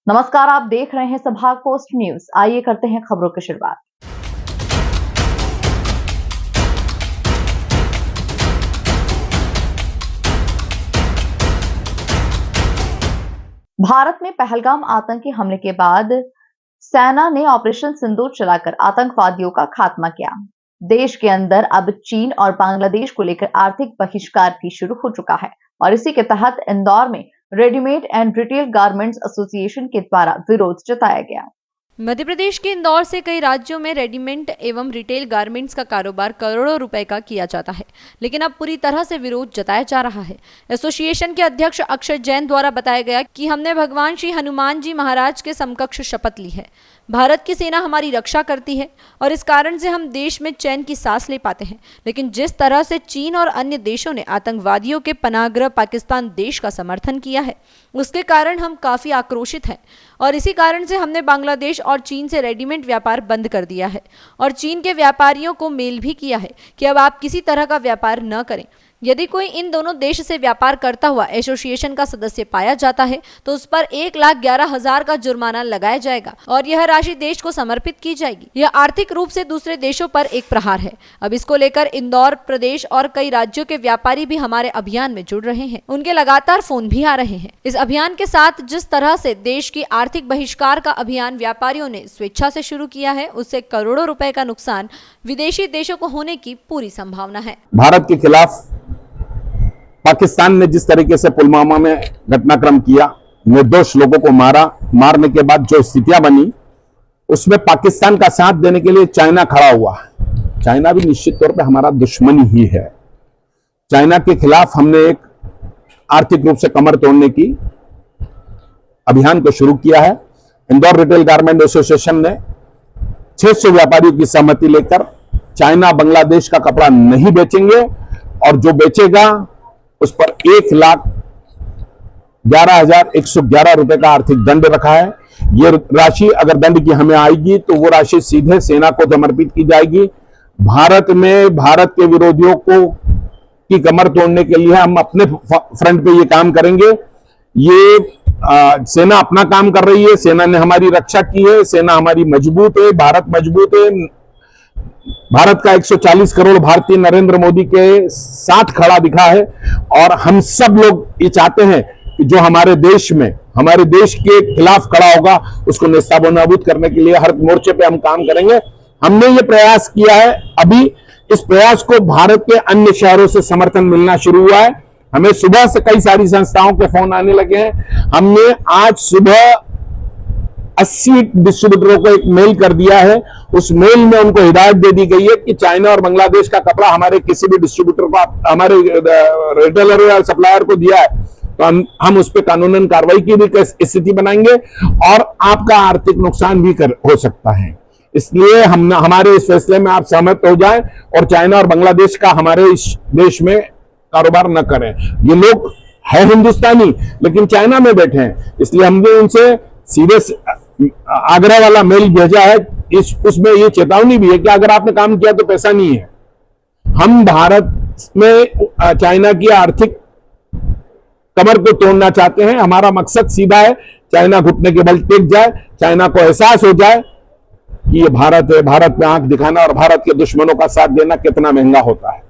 नमस्कार, आप देख रहे हैं संभाग पोस्ट न्यूज। आइए करते हैं खबरों की शुरुआत। भारत में पहलगाम आतंकी हमले के बाद सेना ने ऑपरेशन सिंदूर चलाकर आतंकवादियों का खात्मा किया। देश के अंदर अब चीन और बांग्लादेश को लेकर आर्थिक बहिष्कार भी शुरू हो चुका है और इसी के तहत इंदौर में readymade and retail garments association के द्वारा विरोध जताया गया। मध्य प्रदेश के इंदौर से कई राज्यों में रेडीमेड एवं रिटेल गारमेंट्स का कारोबार करोड़ों रुपए का किया जाता है, लेकिन अब पूरी तरह से विरोध जताया जा रहा है। एसोसिएशन के अध्यक्ष अक्षय जैन द्वारा बताया गया कि हमने भगवान श्री हनुमान जी महाराज के समकक्ष शपथ ली है। भारत की सेना हमारी रक्षा करती है और इस कारण से हम देश में चैन की सांस ले पाते हैं, लेकिन जिस तरह से चीन और अन्य देशों ने आतंकवादियों के पनाहगृह पाकिस्तान देश का समर्थन किया है, उसके कारण हम काफी आक्रोशित हैं और इसी कारण से हमने बांग्लादेश और चीन से रेडीमेड व्यापार बंद कर दिया है और चीन के व्यापारियों को मेल भी किया है कि अब आप किसी तरह का व्यापार न करें। यदि कोई इन दोनों देश से व्यापार करता हुआ एसोसिएशन का सदस्य पाया जाता है तो उस पर 1,11,000 का जुर्माना लगाया जाएगा और यह राशि देश को समर्पित की जाएगी। यह आर्थिक रूप से दूसरे देशों पर एक प्रहार है। अब इसको लेकर इंदौर प्रदेश और कई राज्यों के व्यापारी भी हमारे अभियान में जुड़ रहे हैं। उनके लगातार फोन भी आ रहे हैं। इस अभियान के साथ जिस तरह से देश की आर्थिक बहिष्कार का अभियान व्यापारियों ने स्वेच्छा से शुरू किया है, उससे करोड़ों रुपए का नुकसान विदेशी देशों को होने की पूरी संभावना है। भारत के खिलाफ पाकिस्तान ने जिस तरीके से पुलवामा में घटनाक्रम किया, निर्दोष लोगों को मारने के बाद जो स्थितियां बनी, उसमें पाकिस्तान का साथ देने के लिए चाइना खड़ा हुआ। चाइना भी निश्चित तौर पे हमारा दुश्मन ही है। चाइना के खिलाफ हमने एक आर्थिक रूप से कमर तोड़ने की अभियान को शुरू किया है। इंदौर रिटेल गारमेंट एसोसिएशन ने 600 व्यापारियों की सहमति लेकर चाइना बांग्लादेश का कपड़ा नहीं बेचेंगे और जो बेचेगा उस पर 1,11,111 रुपए का आर्थिक दंड रखा है। ये राशि अगर दंड की हमें आएगी तो वो राशि सीधे सेना को समर्पित की जाएगी। भारत में भारत के विरोधियों की कमर तोड़ने के लिए हम अपने फ्रंट पे ये काम करेंगे। ये सेना अपना काम कर रही है। सेना ने हमारी रक्षा की है। सेना हमारी मजबूत है। भारत मजबूत है। भारत का 140 करोड़ भारतीय नरेंद्र मोदी के साथ खड़ा दिखा है और हम सब लोग ये चाहते हैं कि जो हमारे देश के खिलाफ खड़ा होगा उसको नेस्तनाबूद करने के लिए हर मोर्चे पे हम काम करेंगे। हमने ये प्रयास किया है। अभी इस प्रयास को भारत के अन्य शहरों से समर्थन मिलना शुरू हुआ है। हमें सुबह से कई सारी संस्थाओं के फोन आने लगे हैं। हमने आज सुबह 80 डिस्ट्रीब्यूटरों को एक मेल कर दिया है। उस मेल में उनको हिदायत दे दी गई है कि चाइना और बांग्लादेश का कपड़ा हमारे किसी भी डिस्ट्रीब्यूटर को, हमारे रिटेलर या सप्लायर को दिया है तो हम उस पर कानूनन कार्रवाई की भी स्थिति बनाएंगे और आपका आर्थिक नुकसान भी हो सकता है। इसलिए हमारे इस फैसले में आप सहमत हो जाएं और चाइना और बांग्लादेश का हमारे इस देश में कारोबार न करें। ये लोग है हिंदुस्तानी लेकिन चाइना में बैठे हैं, इसलिए हमने उनसे सीधे आग्रह वाला मेल भेजा है। उसमें ये चेतावनी भी है कि अगर आपने काम किया तो पैसा नहीं है। हम भारत में चाइना की आर्थिक कमर को तोड़ना चाहते हैं। हमारा मकसद सीधा है, चाइना घुटने के बल टेक जाए, चाइना को एहसास हो जाए कि ये भारत है। भारत में आंख दिखाना और भारत के दुश्मनों का साथ देना कितना महंगा होता है।